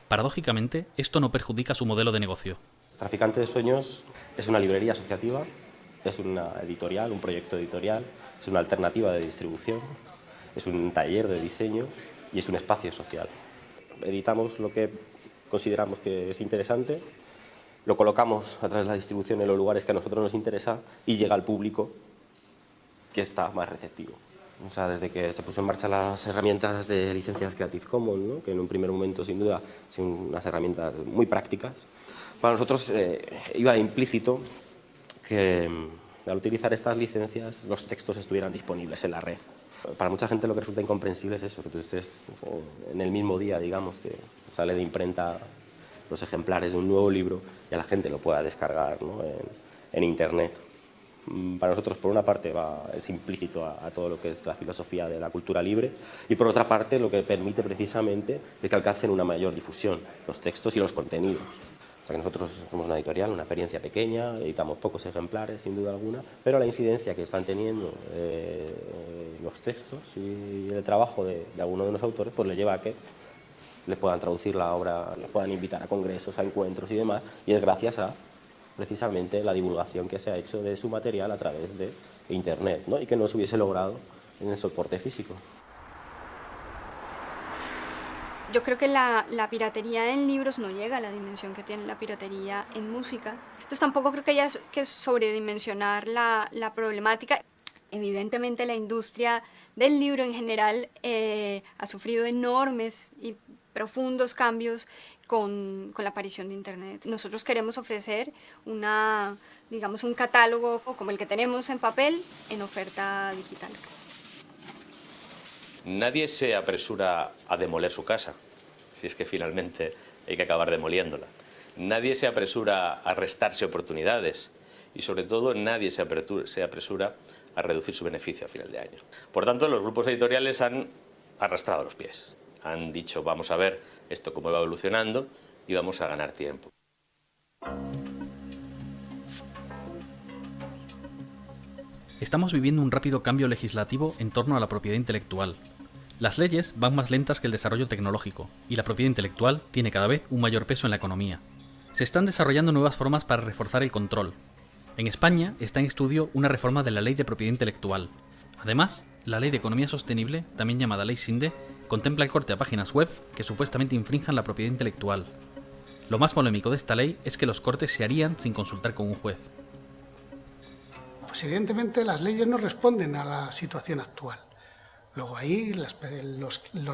Paradójicamente, esto no perjudica su modelo de negocio. Traficante de Sueños es una librería asociativa, es una editorial, un proyecto editorial, es una alternativa de distribución, es un taller de diseño y es un espacio social. Editamos lo que consideramos que es interesante, lo colocamos a través de la distribución en los lugares que a nosotros nos interesa y llega al público que está más receptivo. O sea, desde que se puso en marcha las herramientas de licencias Creative Commons, ¿no? Que en un primer momento, sin duda, son unas herramientas muy prácticas, para nosotros iba implícito que al utilizar estas licencias los textos estuvieran disponibles en la red. Para mucha gente lo que resulta incomprensible es eso, que tú estés en el mismo día, digamos, que sale de imprenta los ejemplares de un nuevo libro y a la gente lo pueda descargar, ¿no? en Internet. Para nosotros, por una parte, es implícito a todo lo que es la filosofía de la cultura libre y, por otra parte, lo que permite precisamente es que alcancen una mayor difusión los textos y los contenidos. O sea, que nosotros somos una editorial, una experiencia pequeña, editamos pocos ejemplares, sin duda alguna, pero la incidencia que están teniendo los textos y el trabajo de algunos de los autores pues le lleva a que les puedan traducir la obra, les puedan invitar a congresos, a encuentros y demás, y es gracias a precisamente la divulgación que se ha hecho de su material a través de Internet, ¿no? Y que no se hubiese logrado en el soporte físico. Yo creo que la piratería en libros no llega a la dimensión que tiene la piratería en música. Entonces tampoco creo que haya que sobredimensionar la problemática. Evidentemente la industria del libro en general ha sufrido enormes y profundos cambios con la aparición de Internet. Nosotros queremos ofrecer digamos, un catálogo como el que tenemos en papel en oferta digital. Nadie se apresura a demoler su casa, si es que finalmente hay que acabar demoliéndola. Nadie se apresura a restarse oportunidades y, sobre todo, nadie se apresura a reducir su beneficio a final de año. Por tanto, los grupos editoriales han arrastrado los pies. Han dicho, vamos a ver esto cómo va evolucionando y vamos a ganar tiempo. Estamos viviendo un rápido cambio legislativo en torno a la propiedad intelectual. Las leyes van más lentas que el desarrollo tecnológico y la propiedad intelectual tiene cada vez un mayor peso en la economía. Se están desarrollando nuevas formas para reforzar el control. En España está en estudio una reforma de la Ley de Propiedad Intelectual. Además, la Ley de Economía Sostenible, también llamada Ley Sinde, contempla el corte a páginas web que supuestamente infrinjan la propiedad intelectual. Lo más polémico de esta ley es que los cortes se harían sin consultar con un juez. Pues evidentemente las leyes no responden a la situación actual. Luego ahí los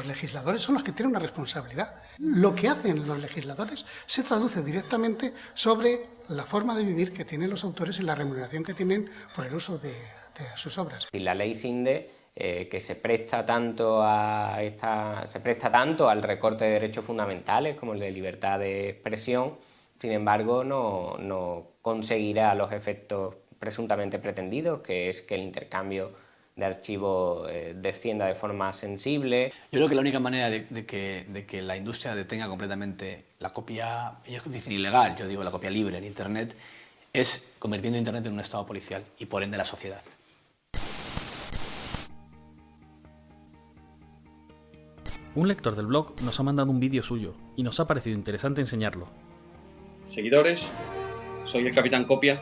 legisladores son los que tienen una responsabilidad. Lo que hacen los legisladores se traduce directamente sobre la forma de vivir que tienen los autores y la remuneración que tienen por el uso de sus obras. Y la ley Sinde, que se presta tanto al recorte de derechos fundamentales como el de libertad de expresión, sin embargo no conseguirá los efectos presuntamente pretendidos, que es que el intercambio de archivos descienda de forma sensible. Yo creo que la única manera de que la industria detenga completamente la copia, ellos dicen ilegal, yo digo la copia libre en Internet, es convirtiendo Internet en un estado policial y por ende la sociedad. Un lector del blog nos ha mandado un vídeo suyo y nos ha parecido interesante enseñarlo. Seguidores, soy el Capitán Copia.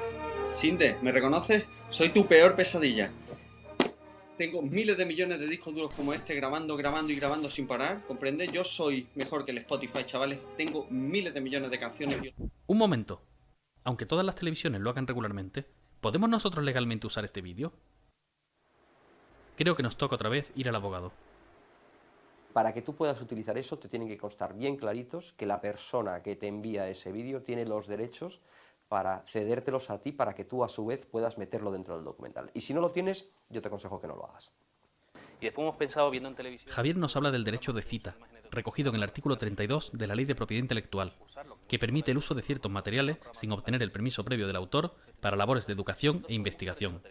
Sinde, ¿me reconoces? Soy tu peor pesadilla. tengo miles de millones de discos duros como este, grabando, grabando y grabando sin parar, ¿comprendes? Yo soy mejor que el Spotify, chavales. Tengo miles de millones de canciones. Un momento. Aunque todas las televisiones lo hagan regularmente, ¿podemos nosotros legalmente usar este vídeo? Creo que nos toca otra vez ir al abogado. Para que tú puedas utilizar eso, te tienen que constar bien claritos que la persona que te envía ese vídeo tiene los derechos para cedértelos a ti, para que tú a su vez puedas meterlo dentro del documental. Y si no lo tienes, yo te aconsejo que no lo hagas. Y después hemos pensado viendo en televisión... Javier nos habla del derecho de cita, recogido en el artículo 32 de la Ley de Propiedad Intelectual, que permite el uso de ciertos materiales sin obtener el permiso previo del autor para labores de educación e investigación.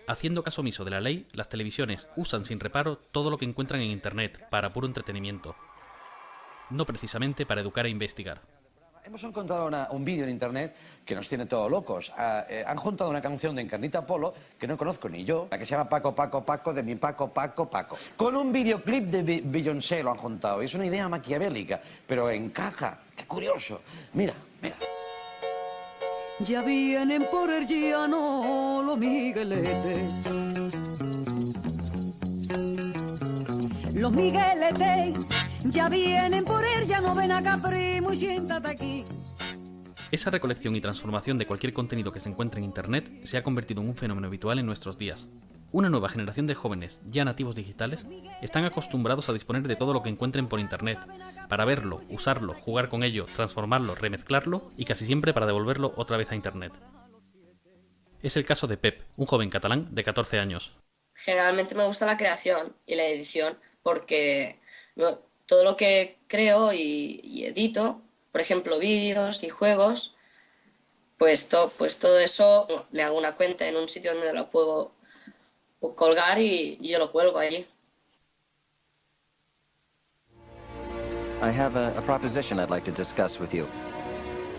Haciendo caso omiso de la ley, las televisiones usan sin reparo todo lo que encuentran en Internet para puro entretenimiento, no precisamente para educar e investigar. Hemos encontrado un vídeo en internet que nos tiene todos locos. Han juntado una canción de Encarnita Polo que no conozco ni yo, la que se llama Paco, Paco, Paco, de mi Paco, Paco, Paco. Con un videoclip de Beyoncé lo han juntado. Es una idea maquiavélica, pero encaja. ¡Qué curioso! Mira, mira. Ya vienen por el llano los migueletes. Los migueletes ya vienen por el llano, ven acá primo y siéntate aquí. Esa recolección y transformación de cualquier contenido que se encuentre en Internet se ha convertido en un fenómeno habitual en nuestros días. Una nueva generación de jóvenes, ya nativos digitales, están acostumbrados a disponer de todo lo que encuentren por Internet, para verlo, usarlo, jugar con ello, transformarlo, remezclarlo y casi siempre para devolverlo otra vez a Internet. Es el caso de Pep, un joven catalán de 14 años. Generalmente me gusta la creación y la edición porque todo lo que creo y edito, por ejemplo vídeos y juegos, pues todo eso me hago una cuenta en un sitio donde lo puedo colgar y yo lo cuelgo allí. I have a proposition I'd like to discuss with you.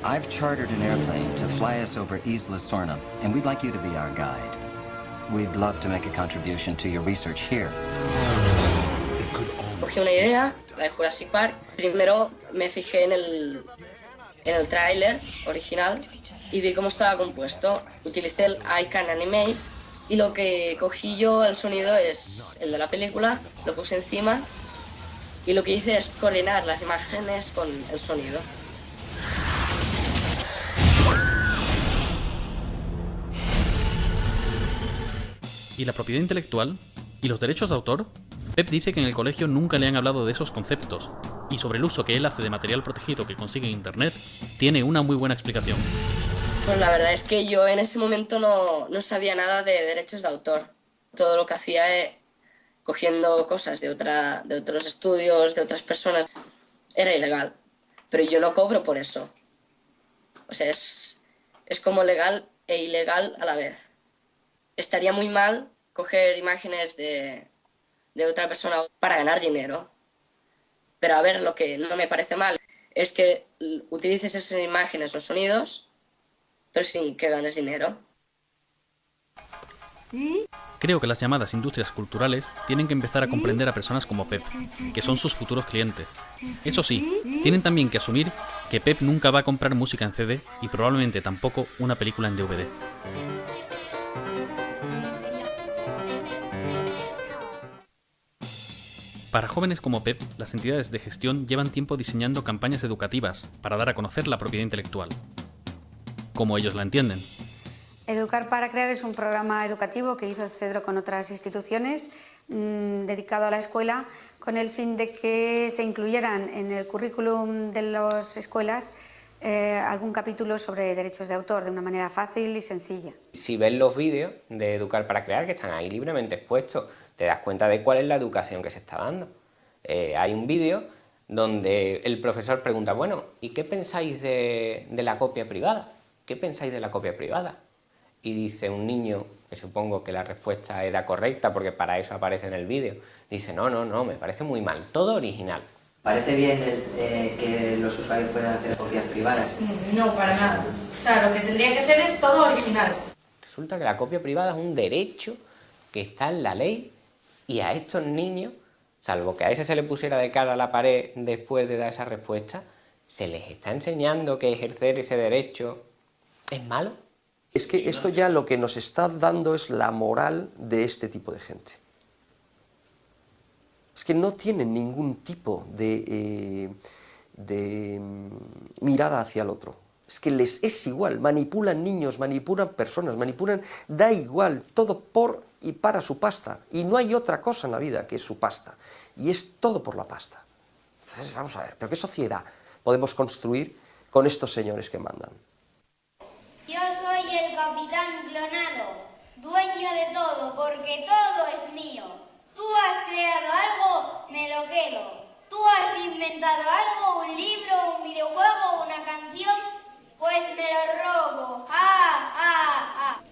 I've chartered an airplane to fly us over Isla Sorna, and we'd like you to be our guide. We'd love to make a contribution to your research here. Cogí una idea, la de Jurassic Park. Primero me fijé en el tráiler original y vi cómo estaba compuesto. Utilicé el iCan Animate y lo que cogí yo, el sonido, es el de la película, lo puse encima y lo que hice es coordinar las imágenes con el sonido. ¿Y la propiedad intelectual? ¿Y los derechos de autor? Pep dice que en el colegio nunca le han hablado de esos conceptos, y sobre el uso que él hace de material protegido que consigue en Internet, tiene una muy buena explicación. Pues la verdad es que yo en ese momento no sabía nada de derechos de autor. Todo lo que hacía cogiendo cosas de otros estudios, de otras personas, era ilegal. Pero yo no cobro por eso. O sea, es como legal e ilegal a la vez. Estaría muy mal coger imágenes de otra persona para ganar dinero. Pero a ver, lo que no me parece mal es que utilices esas imágenes o sonidos, pero sin que ganes dinero. Creo que las llamadas industrias culturales tienen que empezar a comprender a personas como Pep, que son sus futuros clientes. Eso sí, tienen también que asumir que Pep nunca va a comprar música en CD y probablemente tampoco una película en DVD. Para jóvenes como Pep, las entidades de gestión llevan tiempo diseñando campañas educativas para dar a conocer la propiedad intelectual, como ellos la entienden. Educar para Crear es un programa educativo que hizo Cedro con otras instituciones dedicado a la escuela con el fin de que se incluyeran en el currículum de las escuelas algún capítulo sobre derechos de autor de una manera fácil y sencilla. Si ves los vídeos de Educar para Crear, que están ahí libremente expuestos, te das cuenta de cuál es la educación que se está dando. Hay un vídeo donde el profesor pregunta, bueno, ¿y qué pensáis de la copia privada? ¿Qué pensáis de la copia privada? Y dice un niño, que supongo que la respuesta era correcta porque para eso aparece en el vídeo, dice, no, me parece muy mal, todo original. ¿Parece bien que los usuarios puedan hacer copias privadas? No, para nada. O sea, lo que tendría que ser es todo original. Resulta que la copia privada es un derecho que está en la ley y a estos niños, salvo que a ese se le pusiera de cara a la pared después de dar esa respuesta, se les está enseñando que ejercer ese derecho es malo, Es que esto ya lo que nos está dando es la moral de este tipo de gente. Es que no tienen ningún tipo de mirada hacia el otro. Es que les es igual, manipulan niños, manipulan personas, da igual, todo por y para su pasta. Y no hay otra cosa en la vida que su pasta. Y es todo por la pasta. Entonces, vamos a ver, ¿pero qué sociedad podemos construir con estos señores que mandan? Yo soy el capitán clonado, dueño de todo, porque todo es mío. Tú has creado algo, me lo quedo. Tú has inventado algo, un libro, un videojuego, una canción, pues me lo robo.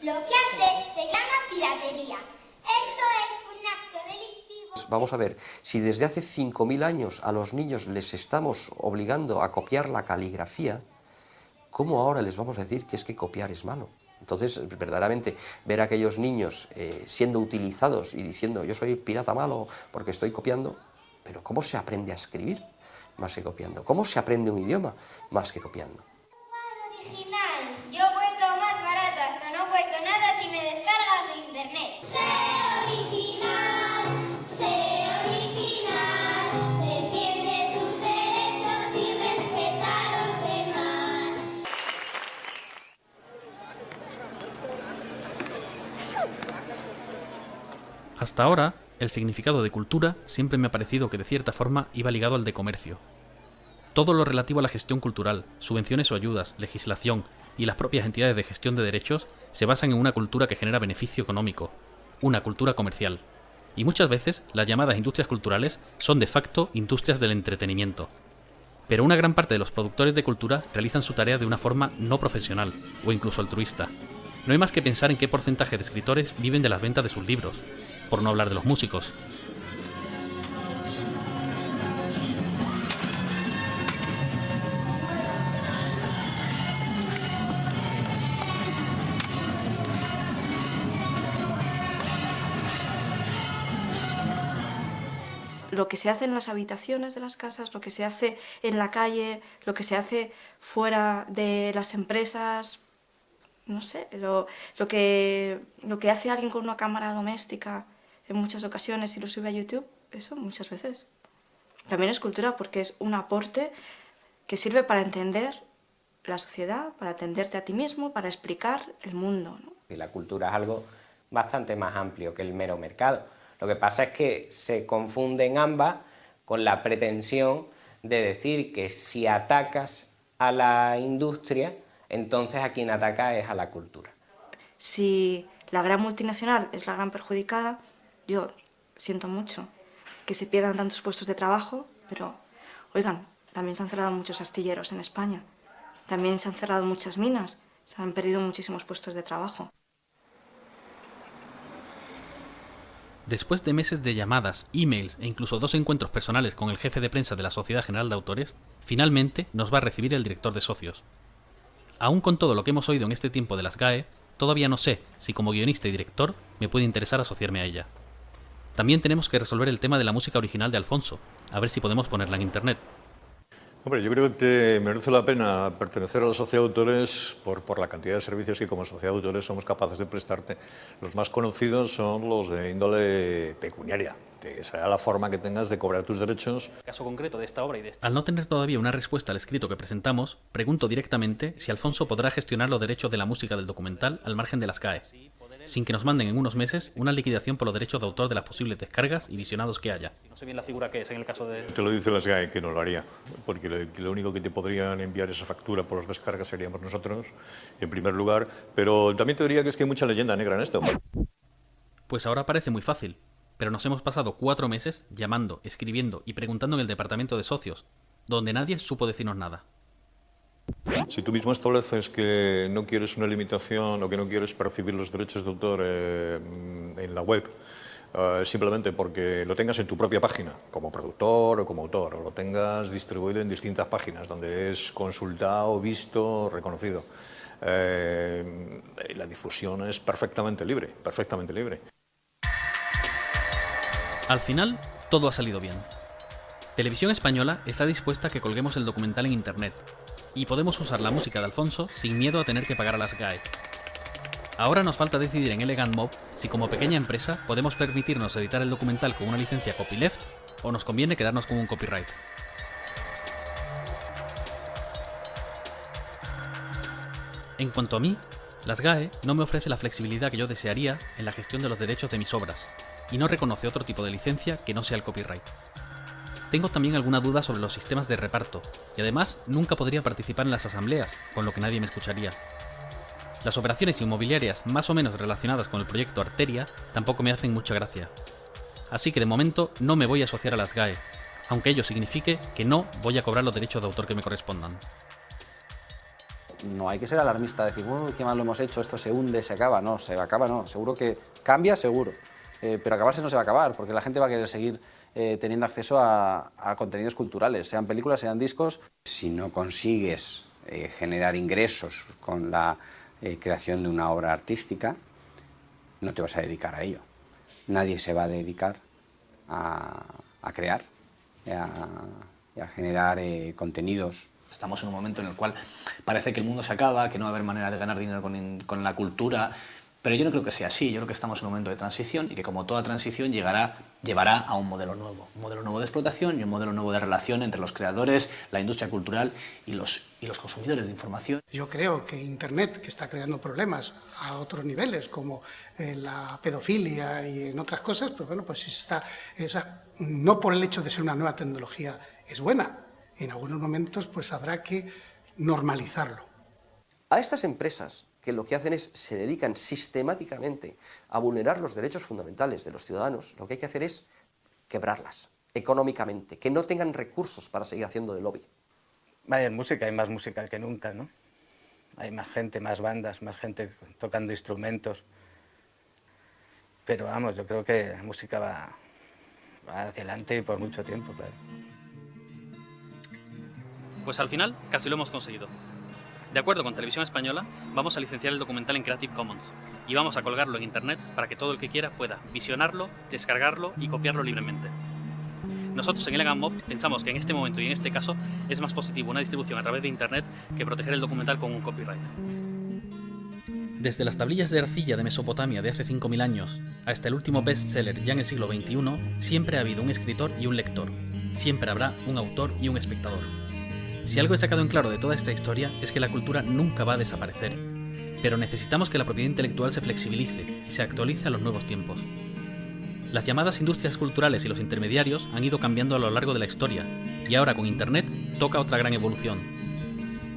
Lo que hace se llama piratería. Esto es un acto delictivo. Vamos a ver, si desde hace 5.000 años a los niños les estamos obligando a copiar la caligrafía, ¿cómo ahora les vamos a decir que es que copiar es malo? Entonces, verdaderamente, ver a aquellos niños siendo utilizados y diciendo yo soy pirata malo porque estoy copiando, pero ¿cómo se aprende a escribir más que copiando? ¿Cómo se aprende un idioma más que copiando? Original. Yo cuesto más barato, hasta no cuesto nada si me descargas de internet. Sé original, defiende tus derechos y respeta a los demás. Hasta ahora, el significado de cultura siempre me ha parecido que de cierta forma iba ligado al de comercio. Todo lo relativo a la gestión cultural, subvenciones o ayudas, legislación y las propias entidades de gestión de derechos se basan en una cultura que genera beneficio económico, una cultura comercial. Y muchas veces las llamadas industrias culturales son de facto industrias del entretenimiento. Pero una gran parte de los productores de cultura realizan su tarea de una forma no profesional o incluso altruista. No hay más que pensar en qué porcentaje de escritores viven de las ventas de sus libros, por no hablar de los músicos. Lo que se hace en las habitaciones de las casas, lo que se hace en la calle, lo que se hace fuera de las empresas, no sé, lo que hace alguien con una cámara doméstica en muchas ocasiones y lo sube a YouTube, eso muchas veces. También es cultura porque es un aporte que sirve para entender la sociedad, para entenderte a ti mismo, para explicar el mundo, ¿no? Y la cultura es algo bastante más amplio que el mero mercado. Lo que pasa es que se confunden ambas con la pretensión de decir que si atacas a la industria, entonces a quien ataca es a la cultura. Si la gran multinacional es la gran perjudicada, yo siento mucho que se pierdan tantos puestos de trabajo, pero, oigan, también se han cerrado muchos astilleros en España, también se han cerrado muchas minas, se han perdido muchísimos puestos de trabajo. Después de meses de llamadas, emails e incluso 2 encuentros personales con el jefe de prensa de la Sociedad General de Autores, finalmente nos va a recibir el director de socios. Aún con todo lo que hemos oído en este tiempo de las GAE, todavía no sé si como guionista y director me puede interesar asociarme a ella. También tenemos que resolver el tema de la música original de Alfonso, a ver si podemos ponerla en internet. Hombre, yo creo que te merece la pena pertenecer a la Sociedad de Autores por la cantidad de servicios que como Sociedad de Autores somos capaces de prestarte. Los más conocidos son los de índole pecuniaria, que será la forma que tengas de cobrar tus derechos. Caso concreto de esta obra y de esta... Al no tener todavía una respuesta al escrito que presentamos, pregunto directamente si Alfonso podrá gestionar los derechos de la música del documental al margen de las GAE, sin que nos manden en unos meses una liquidación por los derechos de autor de las posibles descargas y visionados que haya. No sé bien la figura que es en el caso de... Te lo dice las GAE que no lo haría, porque lo único que te podrían enviar esa factura por las descargas seríamos nosotros, en primer lugar, pero también te diría que es que hay mucha leyenda negra en esto. Pues ahora parece muy fácil, pero nos hemos pasado 4 meses llamando, escribiendo y preguntando en el departamento de socios, donde nadie supo decirnos nada. Si tú mismo estableces que no quieres una limitación o que no quieres percibir los derechos de autor en la web, simplemente porque lo tengas en tu propia página, como productor o como autor, o lo tengas distribuido en distintas páginas donde es consultado, visto, reconocido, la difusión es perfectamente libre, perfectamente libre. Al final, todo ha salido bien. Televisión Española está dispuesta a que colguemos el documental en internet, y podemos usar la música de Alfonso sin miedo a tener que pagar a las GAE. Ahora nos falta decidir en Elegant Mob si como pequeña empresa podemos permitirnos editar el documental con una licencia copyleft o nos conviene quedarnos con un copyright. En cuanto a mí, la SGAE no me ofrece la flexibilidad que yo desearía en la gestión de los derechos de mis obras, y no reconoce otro tipo de licencia que no sea el copyright. Tengo también alguna duda sobre los sistemas de reparto, y además nunca podría participar en las asambleas, con lo que nadie me escucharía. Las operaciones inmobiliarias más o menos relacionadas con el proyecto Arteria tampoco me hacen mucha gracia. Así que de momento no me voy a asociar a la SGAE, aunque ello signifique que no voy a cobrar los derechos de autor que me correspondan. No hay que ser alarmista, decir, qué mal lo hemos hecho, esto se hunde, se acaba. No, se acaba no, seguro que cambia, seguro. Pero acabarse no se va a acabar, porque la gente va a querer seguir teniendo acceso a contenidos culturales, sean películas, sean discos. Si no consigues generar ingresos con la creación de una obra artística, no te vas a dedicar a ello. Nadie se va a dedicar a crear y a generar contenidos. Estamos en un momento en el cual parece que el mundo se acaba, que no va a haber manera de ganar dinero con la cultura, pero yo no creo que sea así. Yo creo que estamos en un momento de transición y que como toda transición llevará a un modelo nuevo de explotación y un modelo nuevo de relación entre los creadores, la industria cultural y los consumidores de información. Yo creo que Internet, que está creando problemas a otros niveles, como la pedofilia y en otras cosas, pues bueno, pues está, no por el hecho de ser una nueva tecnología es buena. En algunos momentos pues habrá que normalizarlo. A estas empresas que lo que hacen es se dedican sistemáticamente a vulnerar los derechos fundamentales de los ciudadanos, lo que hay que hacer es quebrarlas económicamente, que no tengan recursos para seguir haciendo de lobby. Vaya, música, hay más música que nunca, ¿no? Hay más gente, más bandas, más gente tocando instrumentos. Pero vamos, yo creo que la música va hacia adelante y por mucho tiempo, claro. Pues al final casi lo hemos conseguido. De acuerdo con Televisión Española, vamos a licenciar el documental en Creative Commons y vamos a colgarlo en internet para que todo el que quiera pueda visionarlo, descargarlo y copiarlo libremente. Nosotros en Elegant Mob pensamos que en este momento y en este caso es más positivo una distribución a través de internet que proteger el documental con un copyright. Desde las tablillas de arcilla de Mesopotamia de hace 5000 años hasta el último bestseller ya en el siglo XXI, siempre ha habido un escritor y un lector. Siempre habrá un autor y un espectador. Si algo he sacado en claro de toda esta historia es que la cultura nunca va a desaparecer, pero necesitamos que la propiedad intelectual se flexibilice y se actualice a los nuevos tiempos. Las llamadas industrias culturales y los intermediarios han ido cambiando a lo largo de la historia, y ahora con Internet toca otra gran evolución.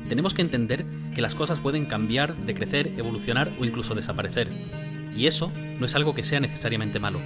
Tenemos que entender que las cosas pueden cambiar, decrecer, evolucionar o incluso desaparecer, y eso no es algo que sea necesariamente malo.